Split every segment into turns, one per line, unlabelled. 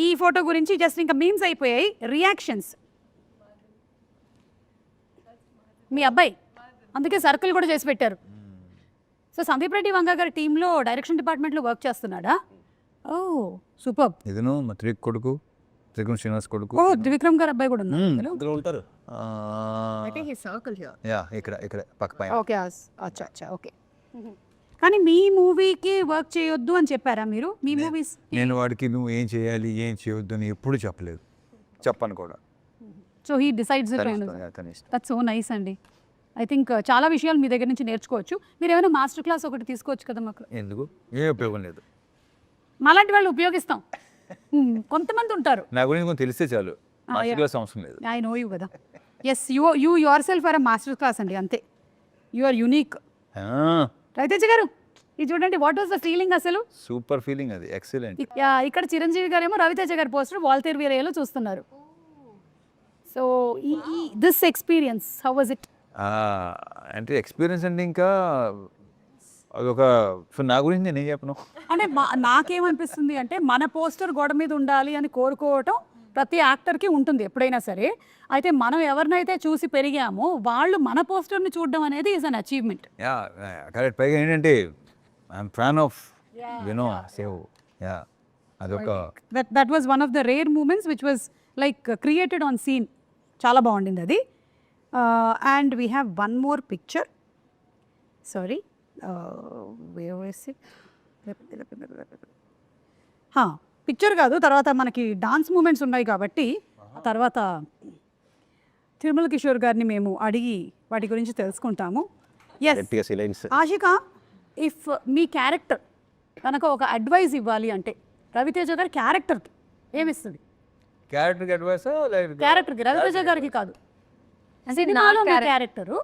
ఈ ఫోటో గురించి జస్ట్ ఇంకా మీమ్స్ అయిపోయాయి. రియాక్షన్స్. మీ అబ్బాయి అందుకే సర్కిల్ కూడా చేసి పెట్టారు. సో సందీప్ రెడ్డి వంగ గారి టీంలో డైరెక్షన్ డిపార్ట్మెంట్లో వర్క్ చేస్తున్నాడా? ఓ సూపర్.
ఇదను మా కొడుకు త్రివిక్రమ్ శ్రీనివాస్ కొడుకు.
ఓ త్రివిక్రమ్ గారు అబ్బాయి కూడా ఉన్నారు.
ఇద్దరు ఉంటారు. యా ఇక్కడ పక్క పైన.
ఓకే అచ్చా అచ్చా ఓకే. కానీ మీ మూవీకి వర్క్ చేయొద్దు అని చెప్పారా మీరు? మీ మూవీస్
నేను వాడికి నువ్వు ఏం చేయాలి ఏం చేయొద్దు అని ఎప్పుడు చెప్పలేదు, చెప్పను కూడా.
So he decides that's so nice అండి. ఐ థింక్ చాలా విషయాలు మీ దగ్గర నుంచి నేర్చుకోవచ్చు. మీరు ఏమైనా మాస్టర్ క్లాస్ ఒకటి తీసుకోవచ్చు కదా మాకు.
ఎందుకు? ఏ ఉపయోగం లేదు.
మాలాంటి వాళ్ళు ఉపయోగిస్తాం. కొంతమంది ఉంటారు.
నా గురించి కొంచెం తెలిస్తే చాలు, మాస్టర్ క్లాస్ అవసరం లేదు.
ఐ నో యూ కదా. Yes you yourself are master class అండి, అంతే. You are unique. రవితేజ గారు ఇది చూడండి, వాట్ వాస్ ద ఫీలింగ్ అసలు?
సూపర్ ఫీలింగ్, అది ఎక్సలెంట్.
ఇక్కడ చిరంజీవి గారు ఏమో రవితేజ గారి పోస్టర్ వాల్తేరు వీరయ్యలో చూస్తున్నారు. So this experience how was it?
అంటే ఎక్స్పీరియన్స్ అంటే ఇంకా అదొక, నా గురించి నేను ఏం చెప్పను.
అంటే నాకేమనిపిస్తుంది అంటే మన పోస్టర్ గోడ మీద ఉండాలి అని కోరుకోవటం ప్రతి యాక్టర్కి ఉంటుంది ఎప్పుడైనా సరే. అయితే మనం ఎవరినైతే చూసి పెరిగామో వాళ్ళు మన పోస్టర్ని చూడడం అనేది ఈజ్ అన్ అచీవ్మెంట్.
కరెక్ట్. పైగా ఏంటంటే ఐఎమ్ ఫ్యాన్ ఆఫ్ యునో సేవ్. అదొక
that was one of the rare moments which was like created on scene. చాలా బాగుండింది అది. And we have one more picture. Sorry picture కాదు, తర్వాత మనకి డాన్స్ మూమెంట్స్ ఉన్నాయి కాబట్టి తర్వాత తిరుమల కిషోర్ గారిని మేము అడిగి వాటి గురించి తెలుసుకుంటాము. ఎస్ ఆషిక, ఇఫ్ మీ క్యారెక్టర్ కనుక ఒక అడ్వైస్ ఇవ్వాలి అంటే రవితేజ గారి క్యారెక్టర్కి ఏమిస్తుంది?
క్యారెక్టర్కి అడ్వైస్?
క్యారెక్టర్కి, రవితేజ గారికి కాదు, సినిమాలోని క్యారెక్టరు,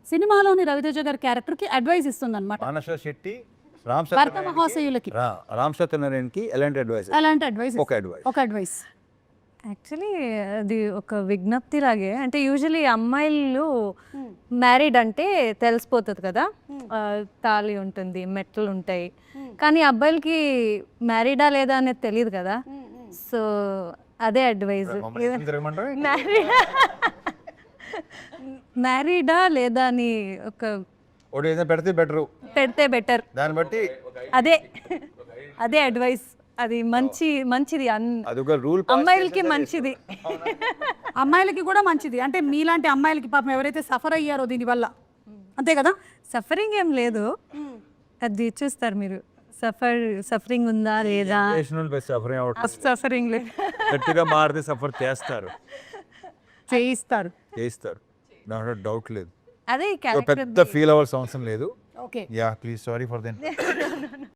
సినిమాలోని రవితేజ గారి క్యారెక్టర్కి అడ్వైస్ ఇస్తుంది అనమాట.
మానస శెట్టి,
భర్త మహాశయులకి,
రామ్ సత్యనారాయణకి ఎలాంటి అడ్వైస్?
ఎలాంటి అడ్వైస్?
ఒక అడ్వైస్.
యాక్చువల్లీ అది ఒక విజ్ఞప్తి లాగే. అంటే యూజువలీ అమ్మాయిలు మ్యారీడ్ అంటే తెలిసిపోతుంది కదా, తాళి ఉంటుంది, మెట్లు ఉంటాయి. కానీ అబ్బాయిలకి మ్యారీడా లేదా అనేది తెలియదు కదా. సో అదే అడ్వైజ్. మ్యారీడా లేదా అని ఒక పెడితే బెటర్,
దాన్ని బట్టి
అదే అడ్వైస్. అది మంచిది అమ్మాయిలకి మంచిది,
అమ్మాయిలకి కూడా మంచిది. అంటే మీలాంటి అమ్మాయిలకి పాపం ఎవరైతే సఫర్ అయ్యారో దీనివల్ల, అంతే కదా.
సఫరింగ్ ఏం లేదు, అది చూస్తారు మీరు. సఫరింగ్ ఉందా లేదా? సఫరింగ్ లేదు,
గట్టిగా మారితే సఫర్ చేస్తారు,
చేయిస్తారు,
దాంట్లో డౌట్ లేదు.
అదే
పెద్ద ఫీల్ అవ్వాల్సిన అవసరం లేదు.
Okay
yeah please, sorry for then.